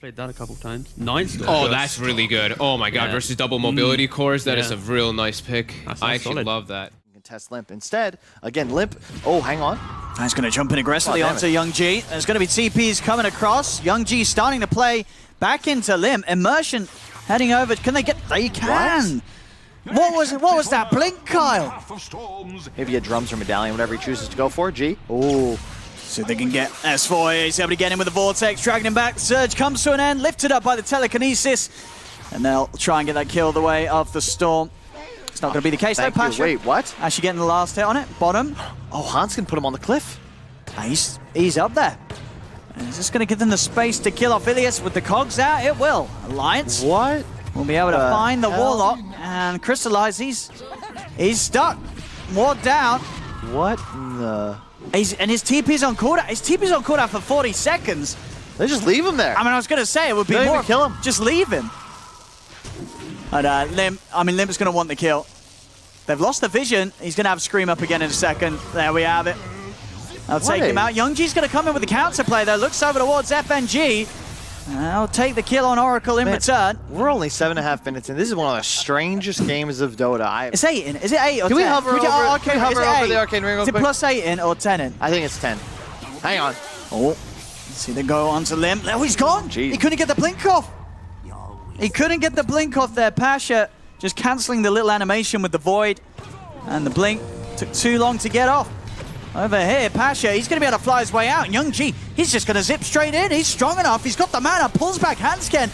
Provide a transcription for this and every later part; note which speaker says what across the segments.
Speaker 1: Played that a couple of times. 9 still.
Speaker 2: Oh, that's really good. Oh my god,
Speaker 1: Yeah.
Speaker 2: versus double mobility cores, that is
Speaker 1: Yeah.
Speaker 2: a real nice pick.
Speaker 1: That's
Speaker 2: I actually
Speaker 1: solid.
Speaker 2: love that.
Speaker 3: You can test Limp. Instead, again, Limp. Oh, hang on.
Speaker 4: He's going to jump in aggressively onto Young G. There's going to be TPs coming across. Young G starting to play back into Limp. Immersion heading over. Can they get? They can. What was that blink, Kyle?
Speaker 3: Maybe a drums or medallion, whatever he chooses to go for. G. Oh.
Speaker 4: So they can get S4. He's able to get in with the Vortex, dragging him back. Surge comes to an end, lifted up by the telekinesis. And they'll try and get that kill the way of the Storm. It's not going to be the case though, Pasha.
Speaker 3: Wait, what?
Speaker 4: Actually getting the last hit on it. Bottom.
Speaker 3: Oh, Hans can put him on the cliff.
Speaker 4: He's up there. And is this going to give them the space to kill off Ilias with the cogs out? It will. Alliance
Speaker 3: What?
Speaker 4: will be able to find the Warlock and crystallize. He's stuck. Ward down.
Speaker 3: What in the...
Speaker 4: And his TP's on cooldown. His TP's on cooldown for 40 seconds.
Speaker 3: They just leave him there.
Speaker 4: I mean, I was going to say it would be
Speaker 3: Don't
Speaker 4: more.
Speaker 3: even kill him.
Speaker 4: Just leave him. And Limp's going to want the kill. They've lost the vision. He's going to have Scream up again in a second. There we have it. I'll take him out. Young G's going to come in with the counterplay though. Looks over towards FNG. I'll take the kill on Oracle in return.
Speaker 3: We're only 7.5 minutes in. This is one of the strangest games of Dota.
Speaker 4: It's 8 in. Is it 8 or 10?
Speaker 3: Can we hover over,
Speaker 4: Can we hover
Speaker 3: over the arcane ring real
Speaker 4: Is it
Speaker 3: quick?
Speaker 4: plus 8 in or 10 in?
Speaker 3: I think it's 10. Hang on.
Speaker 4: Oh. Let's see the go onto Limp. Oh, he's gone.
Speaker 3: Jeez.
Speaker 4: He couldn't get the blink off. He couldn't get the blink off there. Pasha just cancelling the little animation with the Void. And the blink took too long to get off. Over here, Pasha, he's going to be able to fly his way out. Young G, he's just going to zip straight in. He's strong enough. He's got the mana. Pulls back Hansken.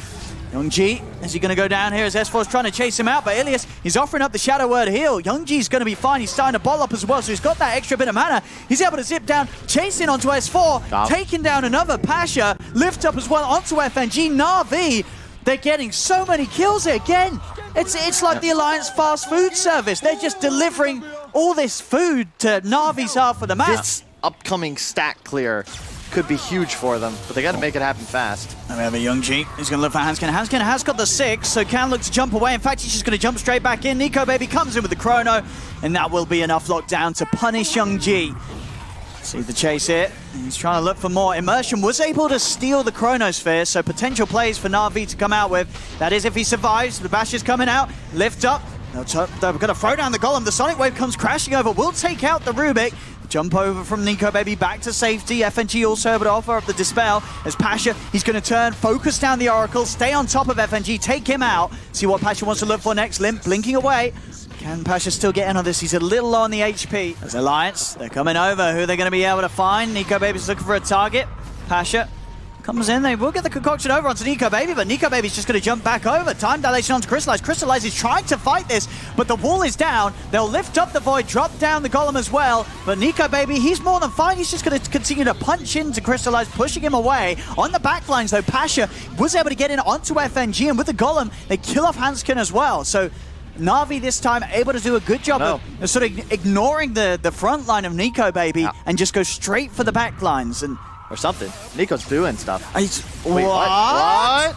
Speaker 4: Young G, is he going to go down here as S4's trying to chase him out? But Ilias, he's offering up the Shadow Word heal. Young G's going to be fine. He's starting to ball up as well, so he's got that extra bit of mana. He's able to zip down, chasing onto S4, taking down another Pasha, lift up as well onto FNG. NaVi, they're getting so many kills here. Again, it's like the Alliance fast food service. They're just delivering all this food to Navi's half of the map.
Speaker 3: This upcoming stack clear could be huge for them, but they got to make it happen fast.
Speaker 4: And we have a Young G. He's going to look for Hansken. Hansken has got the 6, so can look to jump away. In fact, he's just going to jump straight back in. Nico Baby comes in with the Chrono, and that will be enough lockdown to punish Young G. See the chase here. He's trying to look for more. Immersion was able to steal the Chronosphere, so potential plays for NaVi to come out with. That is if he survives. The Bash is coming out. Lift up. They're going to throw down the Golem. The Sonic Wave comes crashing over. Will take out the Rubik. Jump over from Nico Baby back to safety. FNG also able to offer up the Dispel. As Pasha, he's going to turn, focus down the Oracle, stay on top of FNG, take him out. See what Pasha wants to look for next. Limp blinking away. Can Pasha still get in on this? He's a little low on the HP. As Alliance, they're coming over. Who are they going to be able to find? Nico Baby's looking for a target. Pasha comes in. They will get the concoction over onto Nico Baby, but Nico Baby's just going to jump back over. Time dilation onto Crystallize. Crystallize is trying to fight this, but the wall is down. They'll lift up the Void, drop down the Golem as well. But Nico Baby, he's more than fine. He's just going to continue to punch into Crystallize, pushing him away. On the backlines, though, Pasha was able to get in onto FNG, and with the Golem, they kill off Hansken as well. So NaVi this time able to do a good job of sort of ignoring the front line of Nico Baby and just go straight for the backlines. And
Speaker 3: or something. Nico's doing stuff.
Speaker 4: Wait,
Speaker 3: what?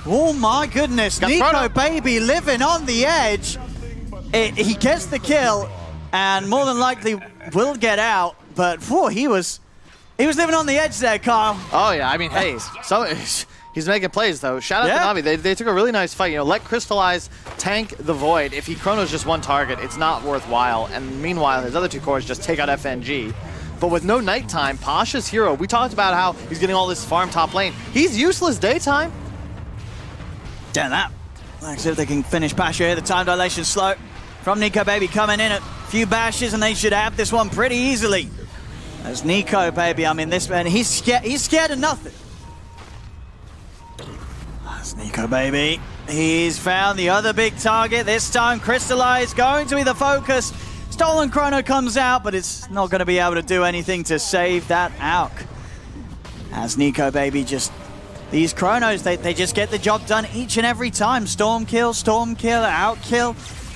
Speaker 4: Oh my goodness, Nico Baby living on the edge. He gets the kill and more than likely will get out, but whew, he was living on the edge there, Kyle.
Speaker 3: Oh yeah, I mean, hey, he's making plays though. Shout out to NaVi. They took a really nice fight. You know, let Crystallize tank the Void. If he chronos just one target, it's not worthwhile. And meanwhile, his other two cores just take out FNG. But with no nighttime, Pasha's hero, we talked about how he's getting all this farm top lane. He's useless daytime.
Speaker 4: Damn that. Let's see if they can finish Pasha here. The time dilation slow from Nico Baby coming in. A few bashes and they should have this one pretty easily. As Nico Baby, I mean, this man, he's scared of nothing. That's Nico Baby. He's found the other big target. This time Crystallize going to be the focus. Stolen Chrono comes out, but it's not going to be able to do anything to save that Auk. As Nico Baby just... These Chronos, they just get the job done each and every time. Storm kill, Auk kill.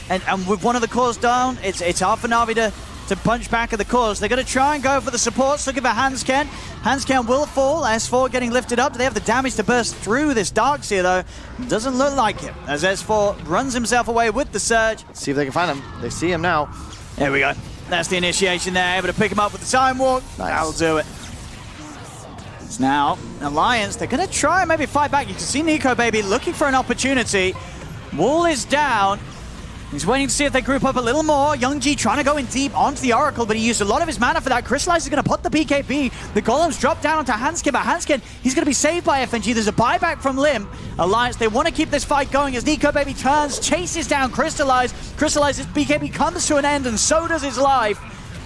Speaker 4: And with one of the cores down, it's hard for NaVi to punch back at the cores. They're going to try and go for the supports, looking for Hansken. Hansken will fall. S4 getting lifted up. Do they have the damage to burst through this Darkseer, though? Doesn't look like it. As S4 runs himself away with the Surge.
Speaker 3: Let's see if they can find him. They see him now.
Speaker 4: There we go. That's the initiation there. Able to pick him up with the Time Walk.
Speaker 3: Nice.
Speaker 4: That'll do it. Now, Alliance, they're going to try and maybe fight back. You can see Nico Baby looking for an opportunity. Wall is down. He's waiting to see if they group up a little more. Youngji trying to go in deep onto the Oracle, but he used a lot of his mana for that. Crystallize is going to put the BKB. The Golems drop down onto Hanskin, but Hanskin, he's going to be saved by FNG. There's a buyback from Limp. Alliance, they want to keep this fight going as Nico Baby turns, chases down Crystallize. Crystalliz's BKB comes to an end, and so does his life.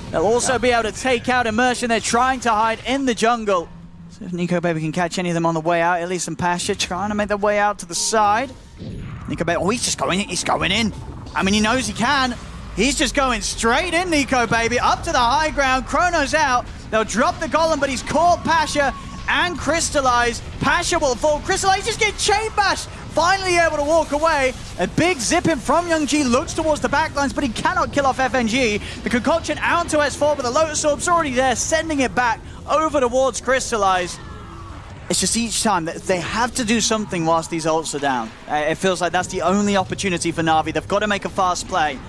Speaker 4: They'll also be able to take out Immersion. They're trying to hide in the jungle. So if Nico Baby can catch any of them on the way out, Elise and Pasha trying to make their way out to the side. Nico Baby, oh, he's going in. I mean, he knows he can. He's just going straight in, Nico Baby, up to the high ground. Chrono's out. They'll drop the Golem, but he's caught Pasha and Crystallize. Pasha will fall. Crystallize just get chain bashed. Finally able to walk away. A big zip in from Youngji, looks towards the backlines, but he cannot kill off FNG. The concoction out to S4, but the Lotus Orb's already there, sending it back over towards Crystallize. It's just each time that they have to do something whilst these ults are down. It feels like that's the only opportunity for Na'Vi. They've got to make a fast play.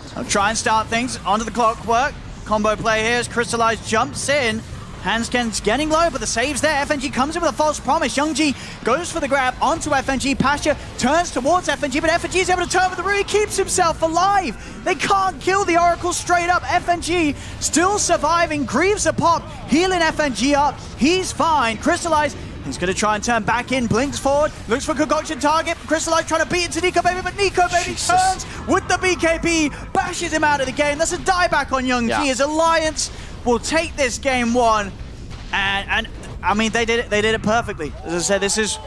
Speaker 4: So try and start things onto the clockwork. Combo play here as Crystallize jumps in. Hansken's getting low, but the save's there. FNG comes in with a false promise. Youngji goes for the grab onto FNG. Pasha turns towards FNG, but FNG is able to turn with the root. He keeps himself alive. They can't kill the Oracle straight up. FNG still surviving. Greaves a pop, healing FNG up. He's fine. Crystallize, he's going to try and turn back in. Blinks forward, looks for concoction target. Crystallize trying to beat into Nico Baby, but Nico Baby turns with the BKB, bashes him out of the game. That's a dieback on Youngji. His Alliance will take this game one, and I mean they did it perfectly. As I said, this is,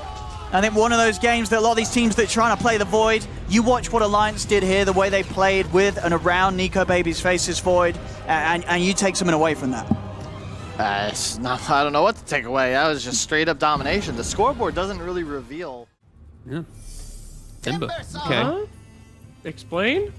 Speaker 4: I think, one of those games that a lot of these teams that are trying to play the Void, you watch what Alliance did here, the way they played with and around Nico Baby's Faces Void, and you take something away from that.
Speaker 3: It's not, I don't know what to take away. That was just straight up domination. The scoreboard doesn't really reveal.
Speaker 1: Yeah. Timber. Okay.
Speaker 5: Explain?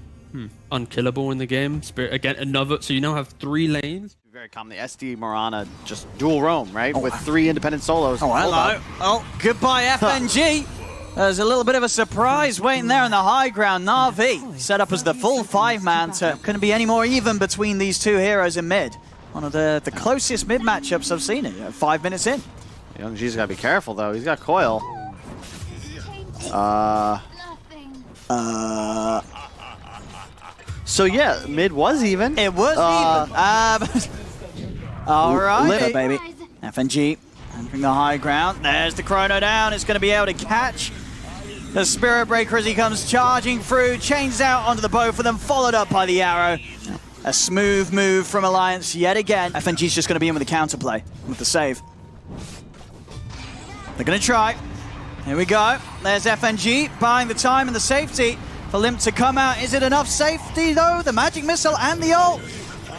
Speaker 1: Unkillable in the game. Spirit again, another. So you now have 3 lanes.
Speaker 3: Very common. The SD Morana just dual roam, right? With 3 independent solos.
Speaker 4: Oh, hello. Oh, goodbye, FNG. There's a little bit of a surprise waiting there on the high ground. Na'Vi set up as the full 5-man. Couldn't be any more even between these two heroes in mid. One of the closest mid matchups I've seen it. 5 minutes in.
Speaker 3: Youngji's got to be careful, though. He's got Coil. So yeah, mid was even.
Speaker 4: It was even. All right, baby. FNG entering the high ground. There's the Chrono down. It's going to be able to catch the Spirit Breaker as he comes charging through. Chains out onto the bow for them, followed up by the arrow. A smooth move from Alliance yet again. FNG's just going to be in with the counterplay, with the save. They're going to try. Here we go. There's FNG buying the time and the safety for Limp to come out. Is it enough safety though? The magic missile and the ult.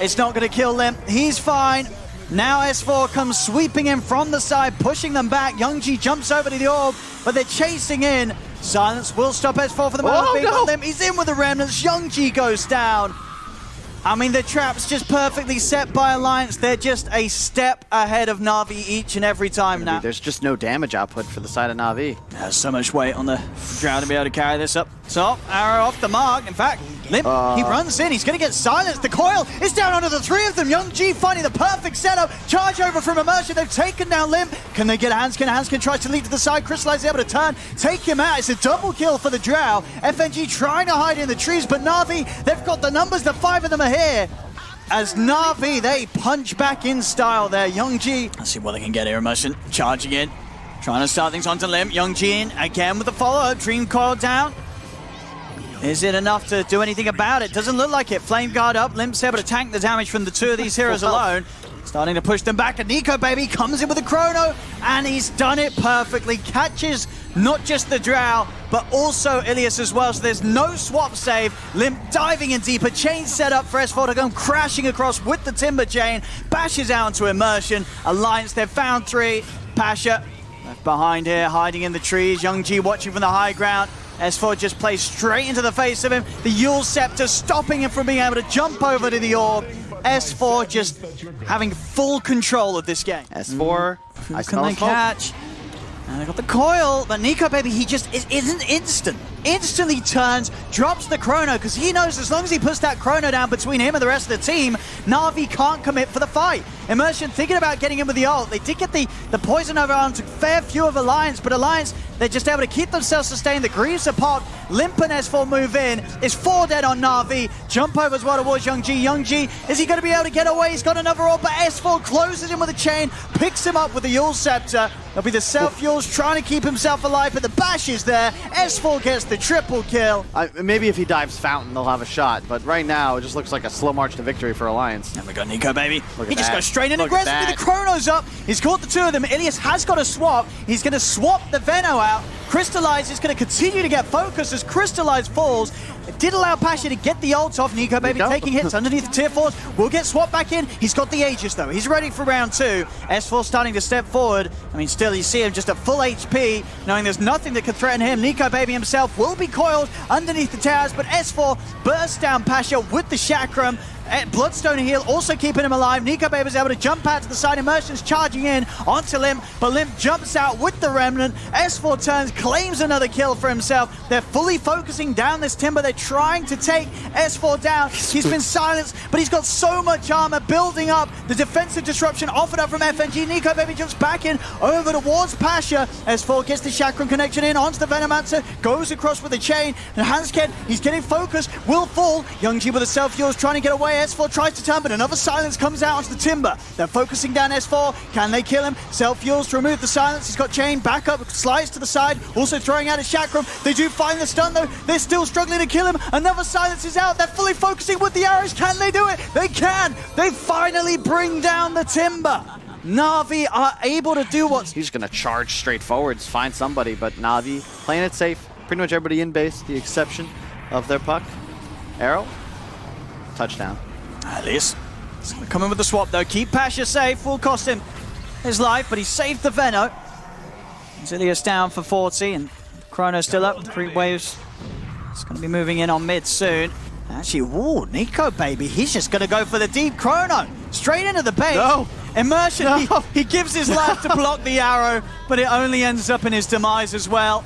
Speaker 4: It's not going to kill Limp. He's fine. Now S4 comes sweeping in from the side, pushing them back. Youngji jumps over to the orb, but they're chasing in. Silence will stop S4 for the moment.
Speaker 3: No.
Speaker 4: Limp, he's in with the remnants. Youngji goes down. I mean, the trap's just perfectly set by Alliance. They're just a step ahead of Na'Vi each and every time now.
Speaker 3: There's just no damage output for the side of Na'Vi.
Speaker 4: There's so much weight on the ground to be able to carry this up. So, arrow off the mark. In fact, Limp, he runs in. He's going to get silenced. The coil is down onto the 3 of them. Youngji finding the perfect setup. Charge over from Immersion. They've taken down Limp. Can they get Hanskin? Hanskin tries to leap to the side. Crystallize is able to turn, take him out. It's a double kill for the Drow. FNG trying to hide in the trees, but Na'Vi, they've got the numbers. The 5 of them are here. As Na'Vi, they punch back in style there. Youngji, let's see what they can get here. Immersion charging in, trying to start things onto Limp. Youngji in again with the follow-up. Dream Coil down. Is it enough to do anything about it? Doesn't look like it. Flame Guard up. Limp's able to tank the damage from the 2 of these heroes alone. Starting to push them back. And Nico Baby comes in with a Chrono, and he's done it perfectly. Catches not just the Drow, but also Ilias as well. So there's no swap save. Limp diving in deeper. Chain set up for S4 to come crashing across with the Timber Chain. Bashes out into Immersion. Alliance, they've found 3. Pasha left behind here, hiding in the trees. Youngji watching from the high ground. S4 just plays straight into the face of him. The Yule Scepter stopping him from being able to jump over to the orb. S4 just having full control of this game.
Speaker 3: S4, I
Speaker 4: Can they catch? And they got the coil, but Nico Baby, he just isn't instant. Instantly turns, drops the Chrono, because he knows as long as he puts that Chrono down between him and the rest of the team, Na'Vi can't commit for the fight. Immersion thinking about getting in with the ult. They did get the poison over onto fair few of Alliance, but Alliance, they're just able to keep themselves sustained. The Greaves are popped. Limp and S4 move in. It's 4 dead on NaVi. Jump over as well towards Youngji. Youngji, is he going to be able to get away? He's got another ult, but S4 closes him with a chain, picks him up with the Yule Scepter. It'll be the self-Yules trying to keep himself alive, but the bash is there. S4 gets the triple kill.
Speaker 3: Maybe if he dives Fountain, they'll have a shot, but right now it just looks like a slow march to victory for Alliance.
Speaker 4: And we got Nico, baby.
Speaker 3: Look
Speaker 4: He
Speaker 3: at
Speaker 4: just
Speaker 3: that.
Speaker 4: goes straight in
Speaker 3: Look at
Speaker 4: aggressively.
Speaker 3: that.
Speaker 4: The Chrono's up. He's caught the two of them. Ilias has got a swap. He's going to swap the Veno out. Crystallize is going to continue to get focused as Crystallize falls. It did allow Pasha to get the ult off. Nico, baby,
Speaker 3: Nico.
Speaker 4: taking hits underneath the tier 4s. Will get swapped back in. He's got the Aegis, though. He's ready for round 2. S4 starting to step forward. I mean, still, you see him just at full HP, knowing there's nothing that can threaten him. Nico, baby, himself will be coiled underneath the towers, but S4 bursts down Pasha with the Chakram. Bloodstone heal also keeping him alive. Nico Baby's able to jump out to the side. Immersion's charging in onto Limp, but Limp jumps out with the Remnant. S4 turns, claims another kill for himself. They're fully focusing down this Timber. They're trying to take S4 down. He's been silenced, but he's got so much armor building up. The defensive disruption offered up from FNG. Nico Baby jumps back in over towards Pasha. S4 gets the Chakram connection in onto the Venomancer, goes across with the chain, and Hansken, he's getting focused, will fall. Youngji with a self-Yules trying to get away. S4 tries to turn, but another silence comes out onto the Timber. They're focusing down S4. Can they kill him? Self-Yules to remove the silence. He's got chain, back up, slides to the side, also throwing out his Chakram. They do find the stun though. They're still struggling to kill him. Another silence is out. They're fully focusing with the arrows. Can they do it? They can. They finally bring down the Timber. NaVi are able to do what's...
Speaker 3: He's going to charge straight forwards, find somebody, but NaVi playing it safe. Pretty much everybody in base, the exception of their puck. Arrow. Touchdown.
Speaker 4: Ilias coming with the swap though. Keep Pasha safe. Will cost him his life, but he saved the Veno. Ilias down for 40 and Chrono still up. 3 waves. It's going to be moving in on mid soon. Actually, whoa, Nico Baby. He's just going to go for the deep Chrono. Straight into the base.
Speaker 3: No.
Speaker 4: Immersion.
Speaker 3: No.
Speaker 4: He gives his life to block the arrow, but it only ends up in his demise as well.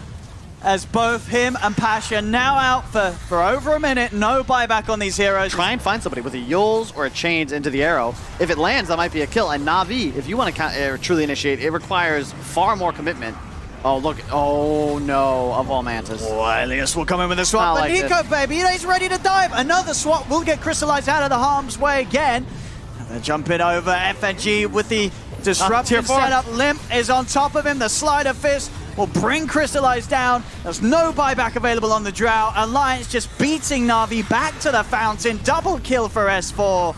Speaker 4: As both him and Pasha now out for over a minute. No buyback on these heroes.
Speaker 3: Try and find somebody with a Yules or a Chains into the arrow. If it lands, that might be a kill. And NaVi, if you want to truly initiate, it requires far more commitment. Oh, look. Oh, no. Of all Mantis.
Speaker 4: Oh, Ilias will come in with a swap.
Speaker 3: Not
Speaker 4: But
Speaker 3: like
Speaker 4: Nico,
Speaker 3: this.
Speaker 4: baby, he's ready to dive. Another swap will get Crystallized out of the harm's way again. And they're jumping over. FNG with the disruptive
Speaker 3: tier 4.
Speaker 4: setup. Limp is on top of him. The Slider Fist will bring Crystallized down. There's no buyback available on the Drow. Alliance just beating NaVi back to the fountain. Double kill for S4.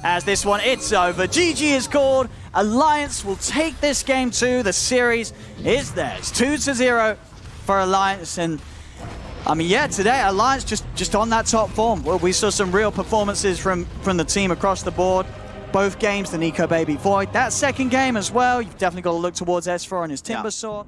Speaker 4: As this one, it's over. GG is called. Alliance will take this game too. The series is theirs. 2-0 for Alliance. And I mean, yeah, today Alliance just on that top form. Well, we saw some real performances from the team across the board. Both games, the Nico Baby Void. That second game as well, you've definitely got to look towards S4 and his Timber Saw.